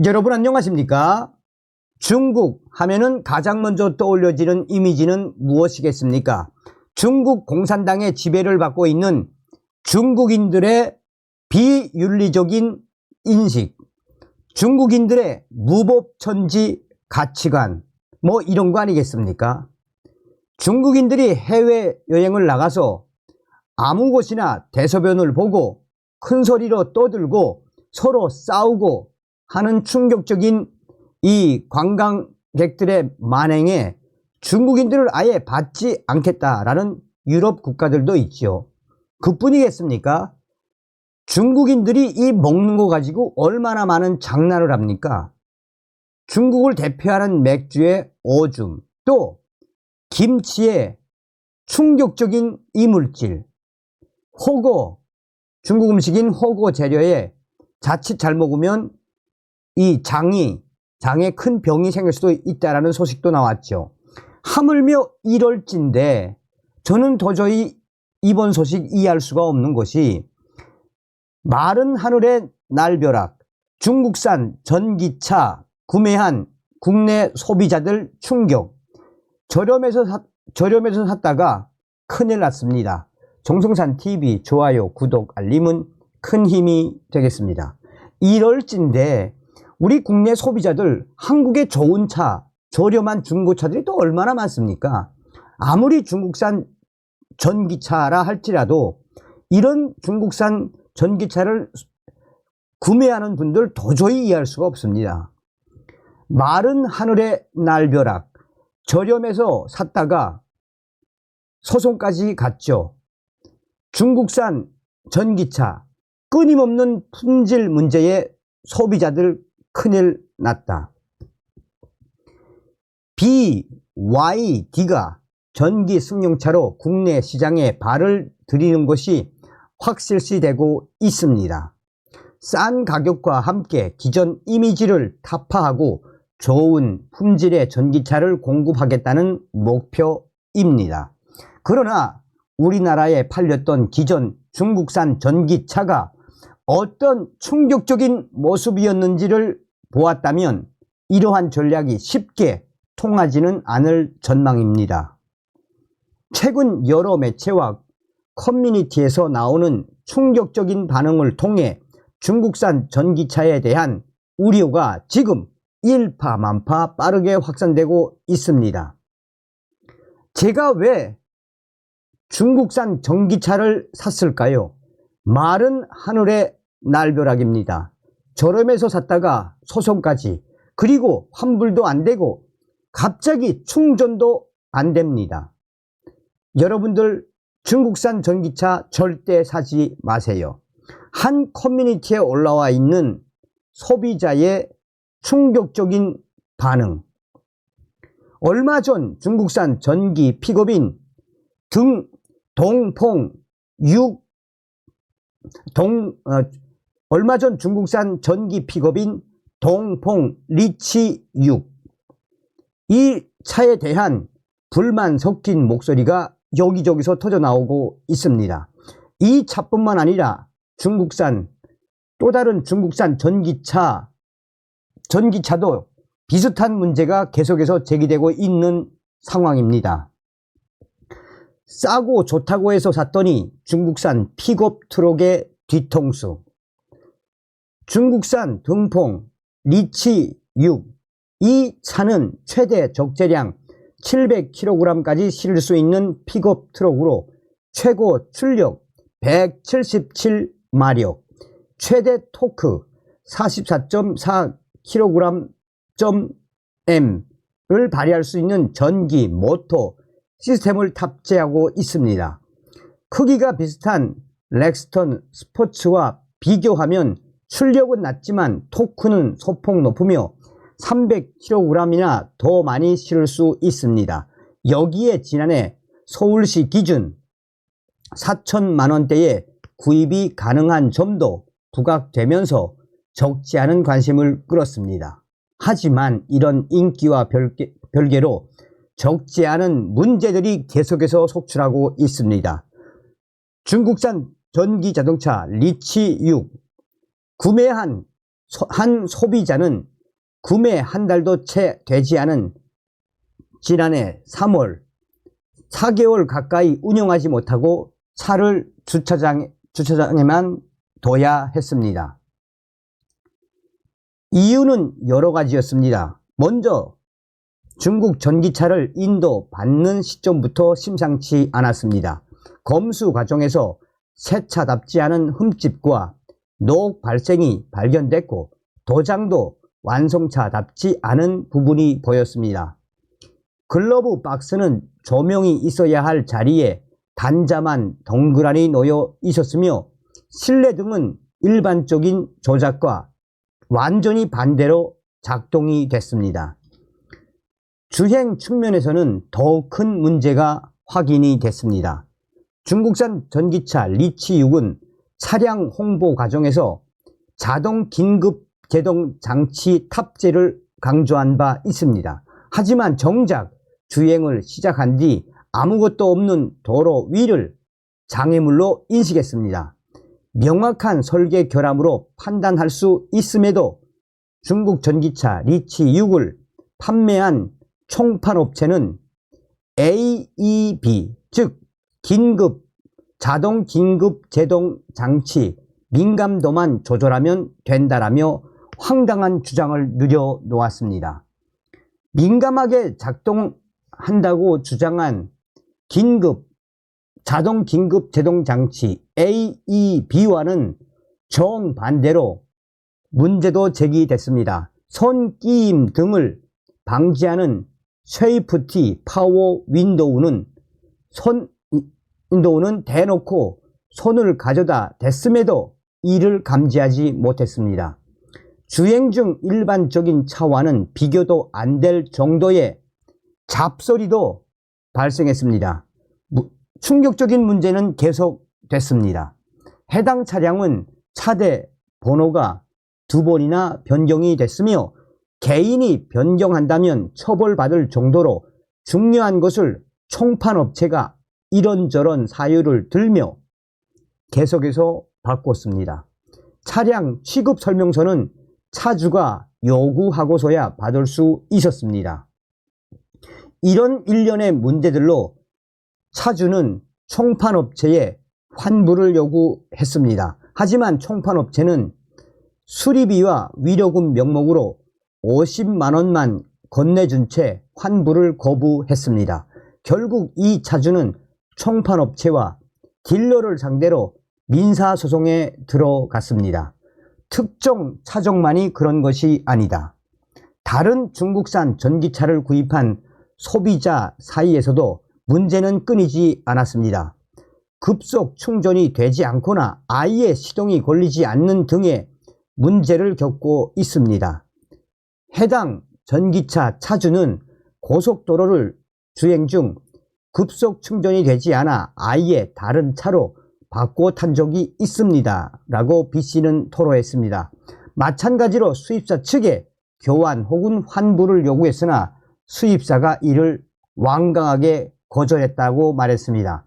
여러분 안녕하십니까? 중국 하면은 가장 먼저 떠올려지는 이미지는 무엇이겠습니까? 중국 공산당의 지배를 받고 있는 중국인들의 비윤리적인 인식, 중국인들의 무법천지 가치관, 뭐 이런 거 아니겠습니까? 중국인들이 해외여행을 나가서 아무 곳이나 대소변을 보고 큰 소리로 떠들고 서로 싸우고 하는 충격적인 이 관광객들의 만행에 중국인들을 아예 받지 않겠다라는 유럽 국가들도 있죠. 그뿐이겠습니까? 중국인들이 이 먹는 거 가지고 얼마나 많은 장난을 합니까? 중국을 대표하는 맥주의 오줌, 또 김치의 충격적인 이물질, 호거, 중국 음식인 호거 재료에 자칫 잘 먹으면 이 장에 큰 병이 생길 수도 있다라는 소식도 나왔죠. 하물며 이럴진데 저는 도저히 이번 소식 이해할 수가 없는 것이, 마른 하늘의 날벼락, 중국산 전기차 구매한 국내 소비자들 충격, 저렴해서 샀다가 큰일 났습니다. 정성산TV 좋아요, 구독, 알림은 큰 힘이 되겠습니다. 이럴진데 우리 국내 소비자들, 한국의 좋은 차, 저렴한 중고차들이 또 얼마나 많습니까? 아무리 중국산 전기차라 할지라도 이런 중국산 전기차를 구매하는 분들 도저히 이해할 수가 없습니다. 마른 하늘의 날벼락, 저렴해서 샀다가 소송까지 갔죠. 중국산 전기차, 끊임없는 품질 문제에 소비자들 큰일 났다. BYD가 전기 승용차로 국내 시장에 발을 들이는 것이 확실시되고 있습니다. 싼 가격과 함께 기존 이미지를 타파하고 좋은 품질의 전기차를 공급하겠다는 목표입니다. 그러나 우리나라에 팔렸던 기존 중국산 전기차가 어떤 충격적인 모습이었는지를 보았다면 이러한 전략이 쉽게 통하지는 않을 전망입니다. 최근 여러 매체와 커뮤니티에서 나오는 충격적인 반응을 통해 중국산 전기차에 대한 우려가 지금 일파만파 빠르게 확산되고 있습니다. 제가 왜 중국산 전기차를 샀을까요? 마른 하늘의 날벼락입니다. 저렴해서 샀다가 소송까지, 그리고 환불도 안 되고 갑자기 충전도 안 됩니다. 여러분들 중국산 전기차 절대 사지 마세요. 한 커뮤니티에 올라와 있는 소비자의 충격적인 반응. 얼마 전 중국산 전기 픽업인 얼마 전 중국산 전기 픽업인 동풍 리치 6, 이 차에 대한 불만 섞인 목소리가 여기저기서 터져 나오고 있습니다. 이 차뿐만 아니라 또 다른 중국산 전기차도 비슷한 문제가 계속해서 제기되고 있는 상황입니다. 싸고 좋다고 해서 샀더니 중국산 픽업 트럭의 뒤통수, 중국산 등풍 리치 6, 이 차는 최대 적재량 700kg까지 실을 수 있는 픽업 트럭으로 최고 출력 177마력, 최대 토크 44.4kgm을 발휘할 수 있는 전기 모터 시스템을 탑재하고 있습니다. 크기가 비슷한 렉스턴 스포츠와 비교하면 출력은 낮지만 토크는 소폭 높으며 300kg이나 더 많이 실을 수 있습니다. 여기에 지난해 서울시 기준 4천만원대에 구입이 가능한 점도 부각되면서 적지 않은 관심을 끌었습니다. 하지만 이런 인기와 별개로 적지 않은 문제들이 계속해서 속출하고 있습니다. 중국산 전기자동차 리치 6, 구매한 한 소비자는 구매 한 달도 채 되지 않은 지난해 3월 4개월 가까이 운영하지 못하고 차를 주차장에만 둬야 했습니다. 이유는 여러 가지였습니다. 먼저 중국 전기차를 인도받는 시점부터 심상치 않았습니다. 검수 과정에서 새 차답지 않은 흠집과 노 발생이 발견됐고 도장도 완성차답지 않은 부분이 보였습니다. 글러브 박스는 조명이 있어야 할 자리에 단자만 덩그러니 놓여 있었으며 실내등은 일반적인 조작과 완전히 반대로 작동이 됐습니다. 주행 측면에서는 더 큰 문제가 확인이 됐습니다. 중국산 전기차 리치6은 차량 홍보 과정에서 자동 긴급 제동 장치 탑재를 강조한 바 있습니다. 하지만 정작 주행을 시작한 뒤 아무것도 없는 도로 위를 장애물로 인식했습니다. 명확한 설계 결함으로 판단할 수 있음에도 중국 전기차 리치6을 판매한 총판업체는 AEB, 즉 자동 긴급 제동 장치 민감도만 조절하면 된다라며 황당한 주장을 늘여놓았습니다. 민감하게 작동한다고 주장한 자동 긴급 제동 장치 AEB와는 정반대로 문제도 제기됐습니다. 손끼임 등을 방지하는 세이프티 파워 윈도우는 대놓고 손을 가져다 댔음에도 이를 감지하지 못했습니다. 주행 중 일반적인 차와는 비교도 안 될 정도의 잡소리도 발생했습니다. 충격적인 문제는 계속됐습니다. 해당 차량은 차대 번호가 2번이나 변경이 됐으며 개인이 변경한다면 처벌받을 정도로 중요한 것을 총판업체가 이런저런 사유를 들며 계속해서 바꿨습니다. 차량 취급 설명서는 차주가 요구하고서야 받을 수 있었습니다. 이런 일련의 문제들로 차주는 총판업체에 환불을 요구했습니다. 하지만 총판업체는 수리비와 위로금 명목으로 50만원만 건네준 채 환불을 거부했습니다. 결국 이 차주는 총판업체와 딜러를 상대로 민사소송에 들어갔습니다. 특정 차종만이 그런 것이 아니다. 다른 중국산 전기차를 구입한 소비자 사이에서도 문제는 끊이지 않았습니다. 급속 충전이 되지 않거나 아예 시동이 걸리지 않는 등의 문제를 겪고 있습니다. 해당 전기차 차주는 고속도로를 주행 중 급속 충전이 되지 않아 아예 다른 차로 바꿔 탄 적이 있습니다 라고 B씨는 토로했습니다. 마찬가지로 수입사 측에 교환 혹은 환불을 요구했으나 수입사가 이를 완강하게 거절했다고 말했습니다.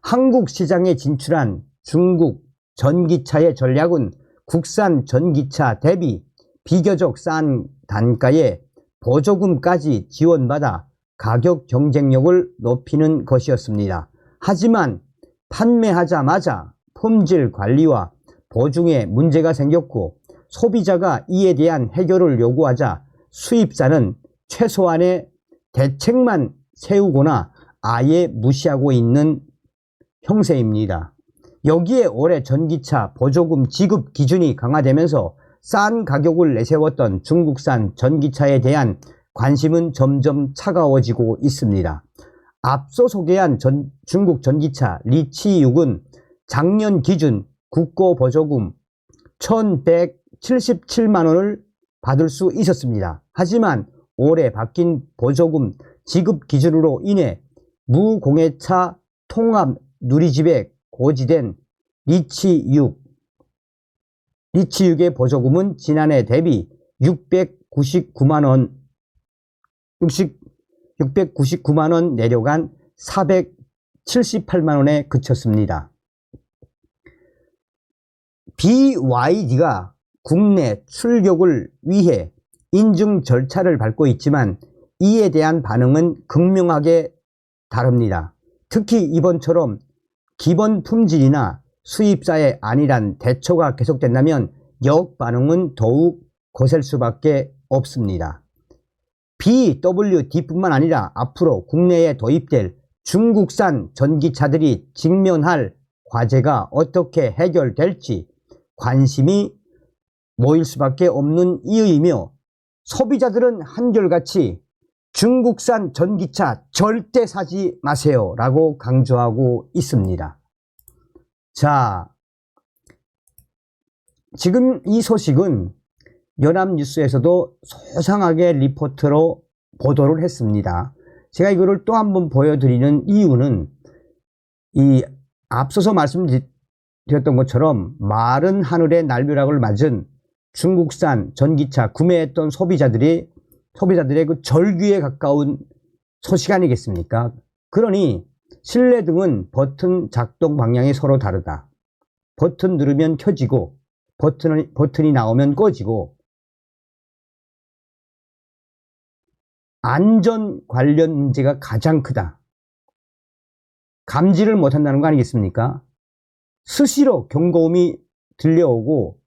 한국 시장에 진출한 중국 전기차의 전략은 국산 전기차 대비 비교적 싼 단가에 보조금까지 지원받아 가격 경쟁력을 높이는 것이었습니다. 하지만 판매하자마자 품질 관리와 보증에 문제가 생겼고 소비자가 이에 대한 해결을 요구하자 수입사는 최소한의 대책만 세우거나 아예 무시하고 있는 형세입니다. 여기에 올해 전기차 보조금 지급 기준이 강화되면서 싼 가격을 내세웠던 중국산 전기차에 대한 관심은 점점 차가워지고 있습니다. 앞서 소개한 중국 전기차 리치6은 작년 기준 국고 보조금 1,177만원을 받을 수 있었습니다. 하지만 올해 바뀐 보조금 지급 기준으로 인해 무공해차 통합 누리집에 고지된 리치6의 보조금은 지난해 대비 699만원 내려간 478만원에 그쳤습니다. BYD가 국내 출격을 위해 인증 절차를 밟고 있지만 이에 대한 반응은 극명하게 다릅니다. 특히 이번처럼 기본 품질이나 수입사의 안일한 대처가 계속된다면 역반응은 더욱 거셀 수밖에 없습니다. BWD뿐만 아니라 앞으로 국내에 도입될 중국산 전기차들이 직면할 과제가 어떻게 해결될지 관심이 모일 수밖에 없는 이유이며, 소비자들은 한결같이 중국산 전기차 절대 사지 마세요 라고 강조하고 있습니다. 자, 지금 이 소식은 연합뉴스에서도 소상하게 리포트로 보도를 했습니다. 제가 이거를 또 한번 보여드리는 이유는 이 앞서서 말씀드렸던 것처럼 마른 하늘의 날벼락을 맞은 중국산 전기차 구매했던 소비자들의 그 절규에 가까운 소식 아니겠습니까? 그러니 실내등은 버튼 작동 방향이 서로 다르다. 버튼 누르면 켜지고 버튼이 나오면 꺼지고, 안전 관련 문제가 가장 크다. 감지를 못한다는 거 아니겠습니까? 수시로 경고음이 들려오고,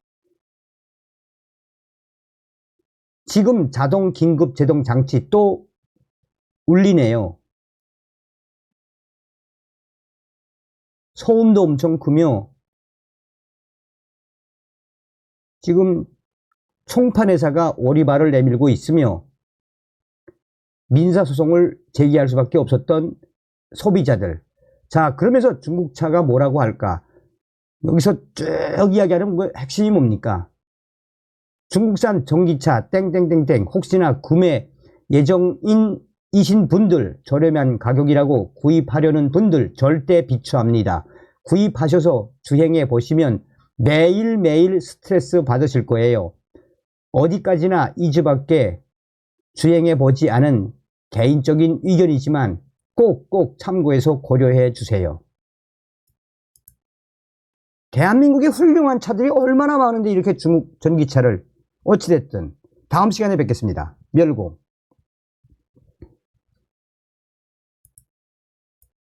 지금 자동 긴급 제동 장치 또 울리네요. 소음도 엄청 크며 지금 총판회사가 오리발을 내밀고 있으며 민사소송을 제기할 수밖에 없었던 소비자들. 자, 그러면서 중국차가 뭐라고 할까? 여기서 쭉 이야기하는 그 핵심이 뭡니까? 중국산 전기차 땡땡땡땡 혹시나 구매 예정이신 분들, 저렴한 가격이라고 구입하려는 분들 절대 비추합니다. 구입하셔서 주행해 보시면 매일매일 스트레스 받으실 거예요. 어디까지나 이 주밖에 주행해 보지 않은 개인적인 의견이지만 꼭꼭 참고해서 고려해 주세요. 대한민국에 훌륭한 차들이 얼마나 많은데 이렇게 중국 전기차를, 어찌됐든 다음 시간에 뵙겠습니다. 멸공.